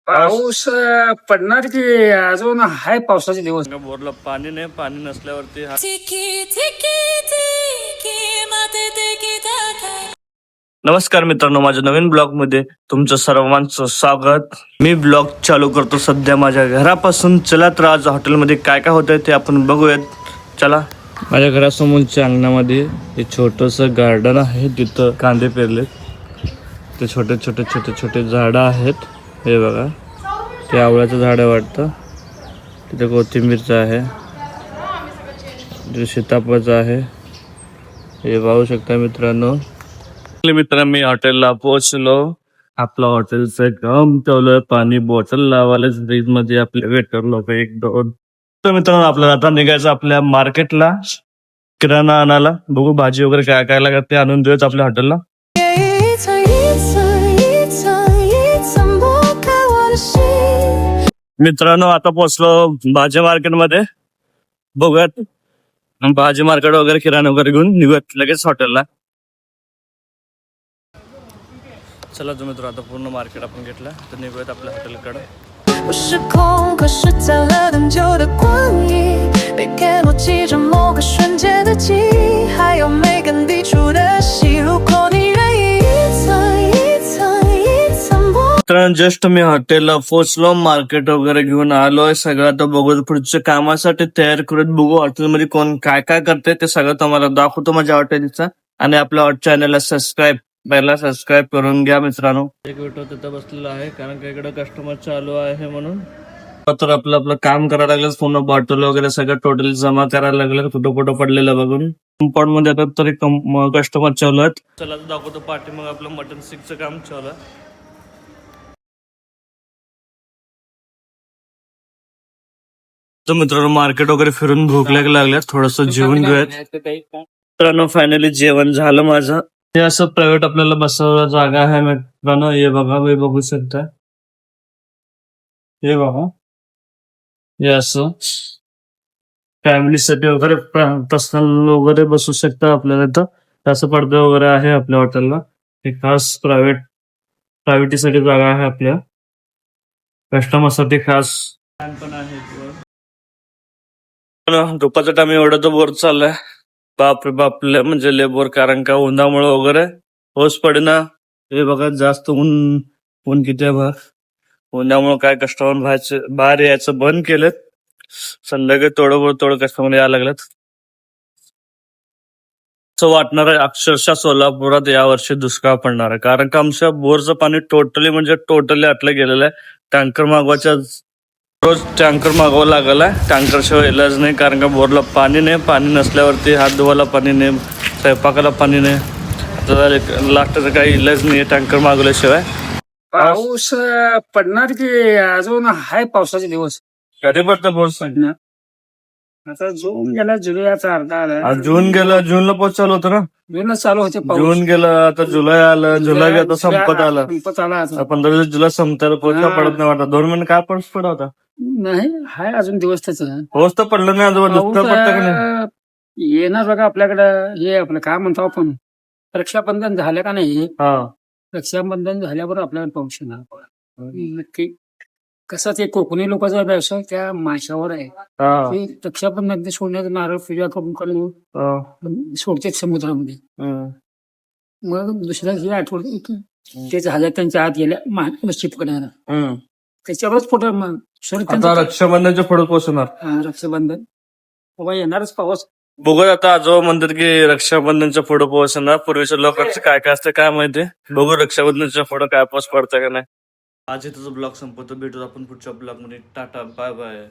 पाऊस पडणार की अजून हाय पावसाचे दिवस. बोरला पाणी नाही, पाणी नसल्यावरती नमस्कार मित्रांनो, माझ्या नवीन ब्लॉग मध्ये तुमचं सर्वांचं स्वागत. मी ब्लॉग चालू करतो सध्या माझ्या घरापासून. चला तर आज हॉटेलमध्ये काय काय होतंय ते आपण बघूयात. चला. माझ्या घरासमोरच्या अंगणामध्ये हे छोटंसं गार्डन आहे. तिथं कांदे पेरलेत. ते छोटे छोटे छोटे छोटे झाडं आहेत. हे बघा, ते आवळ्याचं झाड आहे वाटतं. तिथे कोथिंबीरचं आहे, तिथे सीताफळाचं आहे. हे पाहू शकता मित्रांनो. मी हॉटेलला पोहोचलो. आपलं हॉटेलचं काम ठेवलं. पाणी बॉटल लावायला फ्रीज मध्ये आपले वेटर लोक एक दोन. तर मित्रांनो, आपल्याला आता निघायचं आपल्या मार्केटला किराणा आणायला. बघू भाजी वगैरे काय काय लागत ते आणून देऊच आपल्या हॉटेलला. मित्रांनो, आता पोहोचलो भाजी मार्केटमध्ये. बघूयात भाजी मार्केट वगैरे किराणा वगैरे घेऊन निघूयात लगेच हॉटेलला. चला जो मित्र, आता पूर्ण मार्केट आपण घेतलं तर निघूयात आपल्या हॉटेलकडे. जस्ट मी हॉटेलला पोहोचलो, मार्केट वगैरे घेऊन आलोय. सगळं आता बघू पुढच्या कामासाठी तयार करत बघू हॉटेलमध्ये कोण काय काय करते ते सगळं तुम्हाला दाखवतो माझ्या हॉटेलचा. आणि आपल्या चॅनलला सबस्क्राईब करून घ्या मित्रांनो. एक वेटर तिथं बसलेला आहे कारण का इकडे कस्टमर चालू आहे म्हणून. तर आपलं काम करायला लागलं. पूर्ण बॉटल वगैरे सगळं टोटल जमा करायला लागलं. फोटो पडलेलं बघून कंपाऊंड मध्ये आता तरी कस्टमर चालू आहेत. चला दाखवतो पाठी. मग आपलं मटन सिकचं काम चालू आहे. तर मित्रांनो, मार्केट वगैरे फिरून भूक लागल्या. थोडस जेवण घेऊयात मित्रांनो. फायनली जेवण झालं माझं. हे असं प्रायव्हेट आपल्याला बसायला जागा आहे मित्रांनो. हे बघा, हे बघू शकता. हे बघा, हे असं फॅमिलीसाठी वगैरे पर्सनल वगैरे बसू शकता आपल्याला. इथं असं पडदे वगैरे आहे आपल्या हॉटेलला. हे खास प्रायव्हेटीसाठी जागा आहे आपल्या कस्टमरसाठी खास. पण आहे दुपारचा टाइम एवढं तर बोर चाललाय. बापरे बापले म्हणजे लेबर. कारण का उन्हामुळे वगैरे पाऊस पडेना. हे बघा, जास्त ऊन किती आहे बघा. उन्हामुळे काय कस्टमर बाहेर यायचं बंद केलं. संध्याकाळी थोडं कस्टमर यायला लागलेत. असं वाटणार आहे अक्षरशः सोलापुरात यावर्षी दुष्काळ पडणार आहे. कारण का आमच्या बोरचं पाणी टोटली आटलं गेलेलं आहे. टँकर मागवायच्या रोज टँकर मागवावं लागला. टँकर शिवाय इलाज नाही. कारण का बोरला पाणी नाही. पाणी नसल्यावरती हात धुवायला पाणी नाही, स्वयंपाकाला पाणी नाही. आता लास्टचा काही इलाज नाही टँकर मागवल्याशिवाय. पाऊस पडणार की अजून हाय पावसाचे दिवस. कधी पडतं पाऊस? पडणार आता जून गेला, जुलैचा अर्धा आला. जून गेला. जूनला पाऊस चालू होतं ना. जूनच चालू होते पाऊस. जून गेला, आता जुलै आलं. जुलै आता संपत आला. आता 15 जुलै संपतायला पाऊस का पडत नाही वाटत. 2 महिने काय पाऊस पडा होता. नाही, हाय अजून दिवस त्याच. पाऊस तर पडलं नाही अजून. नुसतं पडतं का नाही. येणार बघा आपल्याकडं. हे आपलं काय म्हणतो आपण, रक्षाबंधन झालं का नाही. रक्षाबंधन झाल्यावर आपल्याला पाऊस येणार नक्की. कसं ते कोकणी लोकांचा व्यवसाय त्या माशावर आहे. ते रक्षाबंधन सोडण्याचं नारळ पूजा करून सोडतात समुद्रामध्ये. मग दुसऱ्या ही आठवड ते झालं त्यांच्या आत गेल्या मच्छी पकडायला. त्याच्यावरच फोटो रक्षाबंधनच्या पुढे पोहोचणार. रक्षाबंधन बाबा येणारच पाऊस. बघूया आता. आजोबा म्हणतात की रक्षाबंधनच्या पुढे पोहोचणार. पूर्वीच्या लोकांचं काय काय असतं काय माहिती. बघू रक्षाबंधनच्या पुढे काय पाऊस पडतं का नाही. आज तुझं ब्लॉग संपवतो. भेटू आपण पुढच्या ब्लॉग मध्ये. Tata, bye bye.